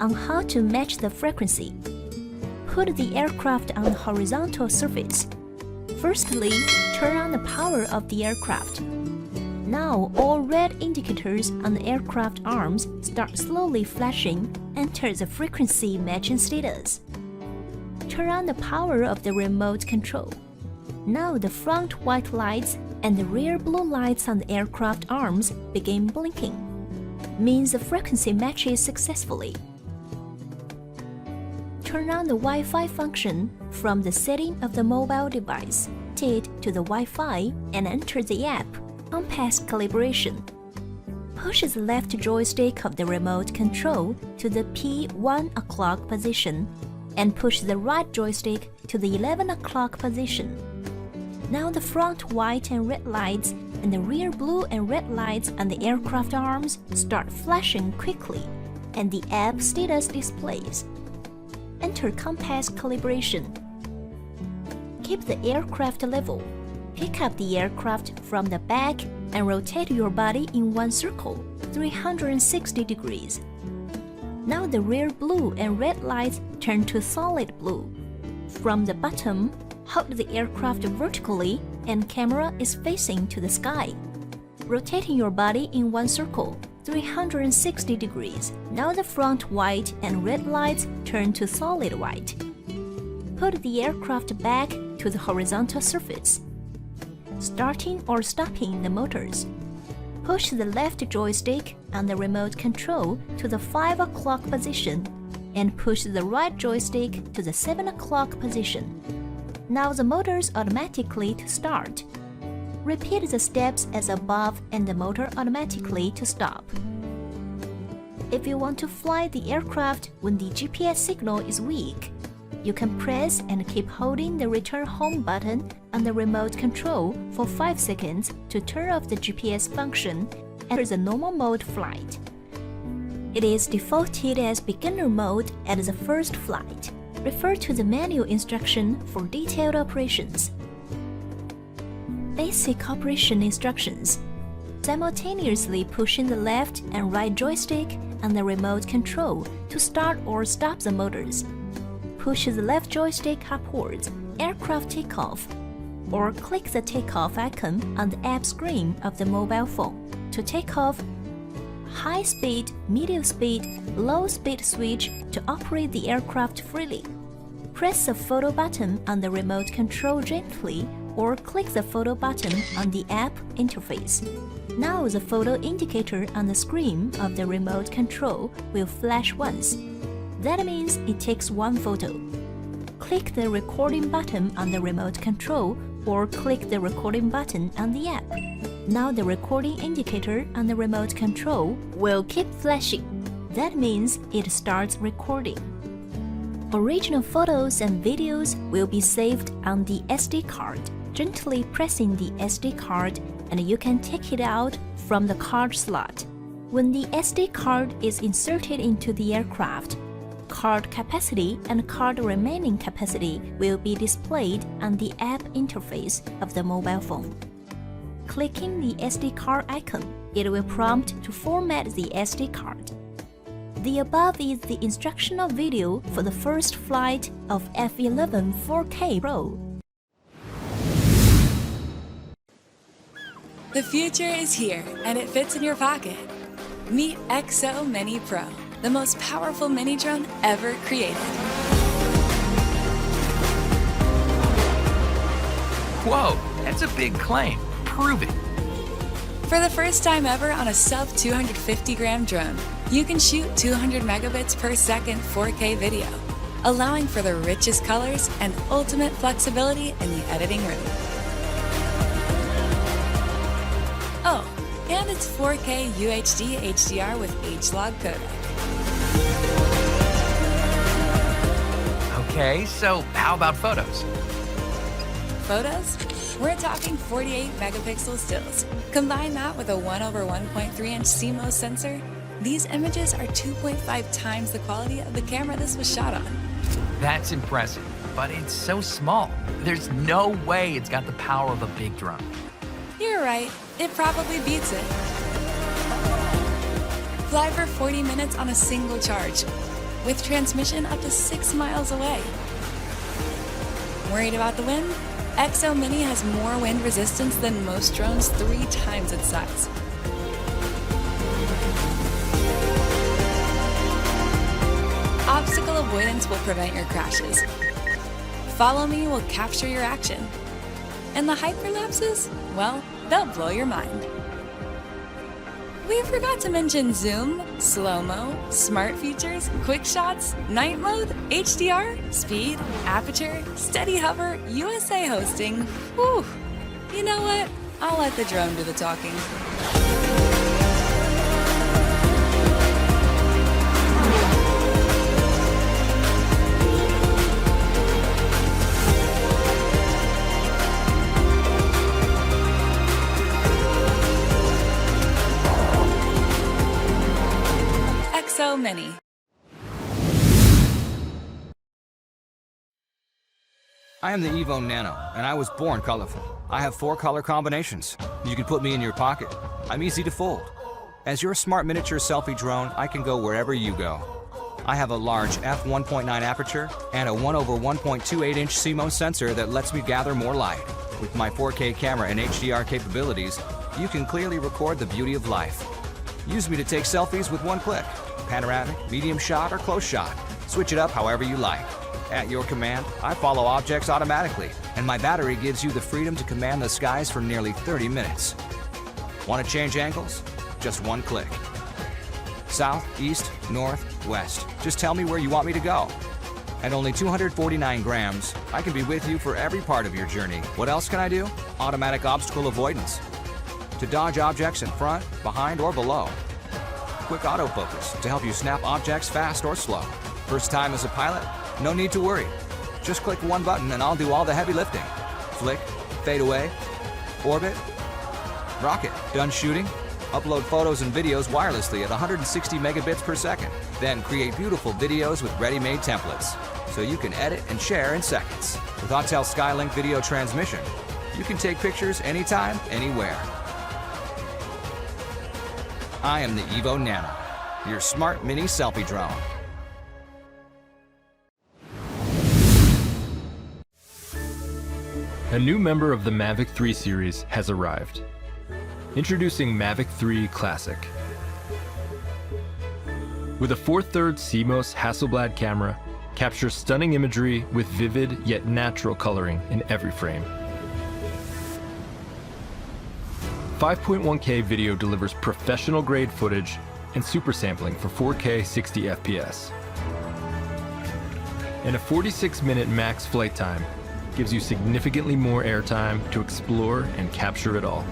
on how to match the frequency. Put the aircraft on the horizontal surface. Firstly, turn on the power of the aircraft. Now all red indicators on the aircraft arms start slowly flashing. Enter the frequency matching status. Turn on the power of the remote control. Now the front white lights and the rear blue lights on the aircraft arms begin blinking. Means the frequency matches successfully. Turn on the Wi-Fi function from the setting of the mobile device. Set it to the Wi-Fi and enter the app Compass Calibration. Push the left joystick of the remote control to the P1 o'clock position and push the right joystick to the 11 o'clock position. Now the front white and red lights and the rear blue and red lights on the aircraft arms start flashing quickly, and the app status displays. Enter Compass Calibration. Keep the aircraft level. Pick up the aircraft from the back and rotate your body in one circle, 360 degrees. Now the rear blue and red lights turn to solid blue. From the bottom, hold the aircraft vertically and camera is facing to the sky. Rotating your body in one circle, 360 degrees. Now the front white and red lights turn to solid white. Put the aircraft back to the horizontal surface. Starting or stopping the motors. Push the left joystick on the remote control to the 5 o'clock position and push the right joystick to the 7 o'clock position. Now the motors automatically to start. Repeat the steps as above and the motor automatically to stop. If you want to fly the aircraft when the GPS signal is weak, you can press and keep holding the return home button on the remote control for 5 seconds to turn off the GPS function and enter the normal mode flight. It is defaulted as beginner mode at the first flight. Refer to the manual instruction for detailed operations. Basic operation instructions. Simultaneously pushing the left and right joystick on the remote control to start or stop the motors. Push the left joystick upwards, aircraft takeoff, or click the takeoff icon on the app screen of the mobile phone. To take off, high speed, medium speed, low speed switch to operate the aircraft freely. Press the photo button on the remote control gently or click the photo button on the app interface. Now the photo indicator on the screen of the remote control will flash once. That means it takes one photo. Click the recording button on the remote control or click the recording button on the app. Now the recording indicator on the remote control will keep flashing. That means it starts recording. Original photos and videos will be saved on the SD card. Gently pressing the SD card and you can take it out from the card slot. When the SD card is inserted into the aircraft, card capacity and card remaining capacity will be displayed on the app interface of the mobile phone. Clicking the SD card icon, it will prompt to format the SD card. The above is the instructional video for the first flight of F11 4K Pro. The future is here, and it fits in your pocket. Meet XO Mini Pro, the most powerful mini drone ever created. Whoa, that's a big claim. Prove it. For the first time ever on a sub-250-gram drone, you can shoot 200 megabits per second 4K video, allowing for the richest colors and ultimate flexibility in the editing room. Oh, and it's 4K UHD HDR with H-Log codec. Okay, so how about photos? Photos? We're talking 48 megapixel stills. Combine that with a 1/1.3-inch CMOS sensor, these images are 2.5 times the quality of the camera this was shot on. That's impressive, but it's so small. There's no way it's got the power of a big drone. You're right, it probably beats it. Fly for 40 minutes on a single charge. with transmission up to 6 miles away. Worried about the wind? XO Mini has more wind resistance than most drones, 3 times its size. Obstacle avoidance will prevent your crashes. Follow Me will capture your action. And the hyperlapses? Well, they'll blow your mind. We forgot to mention zoom, slow-mo, smart features, quick shots, night mode, HDR, speed, aperture, steady hover, USA hosting. Whew. You know what? I'll let the drone do the talking. XO Mini. I am the EVO Nano, and I was born colorful. I have 4 color combinations. You can put me in your pocket. I'm easy to fold. As your smart miniature selfie drone, I can go wherever you go. I have a large f1.9 aperture and a 1/1.28-inch CMOS sensor that lets me gather more light. With my 4K camera and HDR capabilities, you can clearly record the beauty of life. Use me to take selfies with one click. Panoramic, medium shot, or close shot. Switch it up however you like. At your command, I follow objects automatically, and my battery gives you the freedom to command the skies for nearly 30 minutes. Want to change angles? Just one click. South, east, north, west. Just tell me where you want me to go. At only 249 grams, I can be with you for every part of your journey. What else can I do? Automatic obstacle avoidance. To dodge objects in front, behind, or below. Quick autofocus to help you snap objects fast or slow. First time as a pilot? No need to worry. Just click one button and I'll do all the heavy lifting. Flick, fade away, orbit, rocket. Done shooting? Upload photos and videos wirelessly at 160 megabits per second. Then create beautiful videos with ready-made templates, so you can edit and share in seconds. With Autel Skylink video transmission, you can take pictures anytime, anywhere. I am the EVO Nano, your smart mini selfie drone. A new member of the Mavic 3 series has arrived. Introducing Mavic 3 Classic. With a 4/3 CMOS Hasselblad camera, captures stunning imagery with vivid yet natural coloring in every frame. 5.1K video delivers professional-grade footage and super sampling for 4K 60 FPS. And a 46-minute max flight time gives you significantly more airtime to explore and capture it all.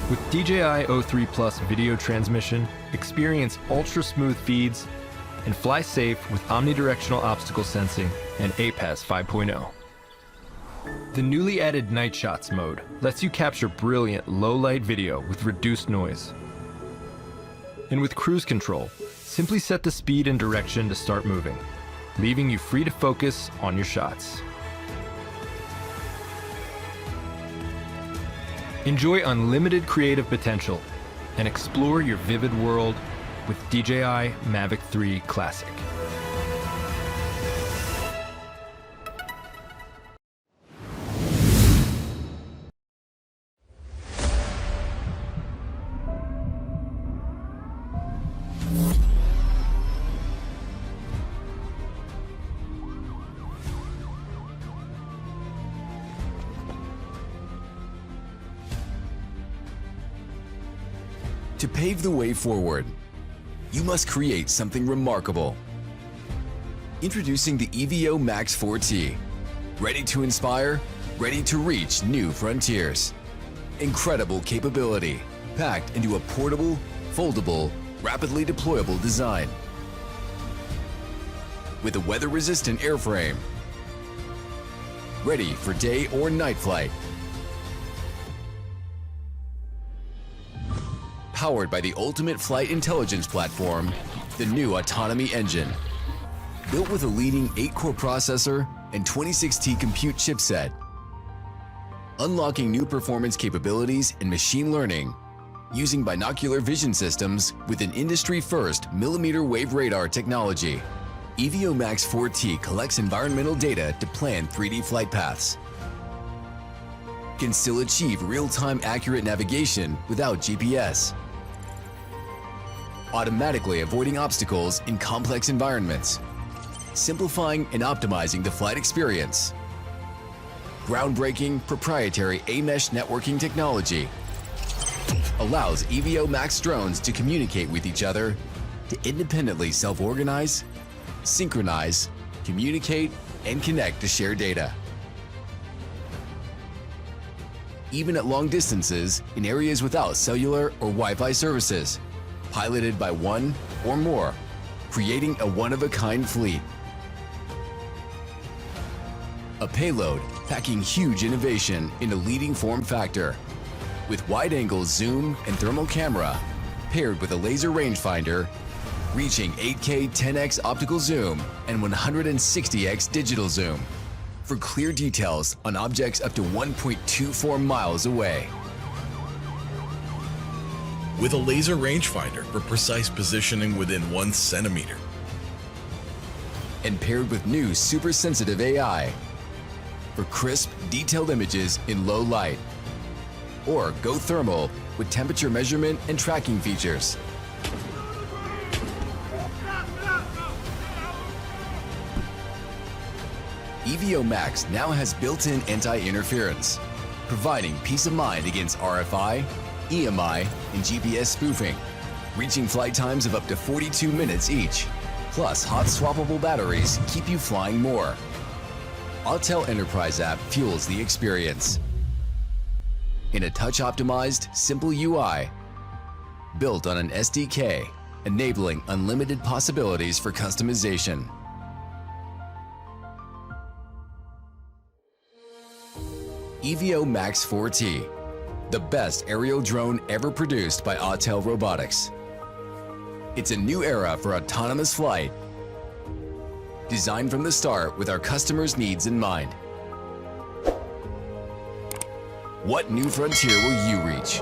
With DJI O3 Plus video transmission, experience ultra-smooth feeds and fly safe with omnidirectional obstacle sensing and APAS 5.0. The newly added Night Shots mode lets you capture brilliant low-light video with reduced noise. And with cruise control, simply set the speed and direction to start moving, leaving you free to focus on your shots. Enjoy unlimited creative potential and explore your vivid world with DJI Mavic 3 Classic. To pave the way forward, you must create something remarkable. Introducing the EVO Max 4T. Ready to inspire, ready to reach new frontiers. Incredible capability, packed into a portable, foldable, rapidly deployable design. With a weather-resistant airframe. Ready for day or night flight. Powered by the ultimate flight intelligence platform, the new Autonomy Engine. Built with a leading 8-core processor and 26T compute chipset. Unlocking new performance capabilities and machine learning using binocular vision systems with an industry-first millimeter wave radar technology. EVO Max 4T collects environmental data to plan 3D flight paths. Can still achieve real-time accurate navigation without GPS. Automatically avoiding obstacles in complex environments. Simplifying and optimizing the flight experience. Groundbreaking proprietary A-mesh networking technology allows EVO Max drones to communicate with each other, to independently self-organize, synchronize, communicate, and connect to share data. Even at long distances in areas without cellular or Wi-Fi services, piloted by one or more, creating a one-of-a-kind fleet. A payload packing huge innovation in a leading form factor, with wide-angle zoom and thermal camera, paired with a laser rangefinder, reaching 8K 10x optical zoom and 160x digital zoom, for clear details on objects up to 1.24 miles away. With a laser rangefinder for precise positioning within 1 centimeter. And paired with new super sensitive AI for crisp, detailed images in low light. Or go thermal with temperature measurement and tracking features. EVO Max now has built-in anti-interference, providing peace of mind against RFI, EMI, and GPS spoofing, reaching flight times of up to 42 minutes each. Plus, hot swappable batteries keep you flying more. Autel Enterprise app fuels the experience. In a touch-optimized, simple UI, built on an SDK, enabling unlimited possibilities for customization. EVO Max 4T, the best aerial drone ever produced by Autel Robotics. It's a new era for autonomous flight, designed from the start with our customers' needs in mind. What new frontier will you reach?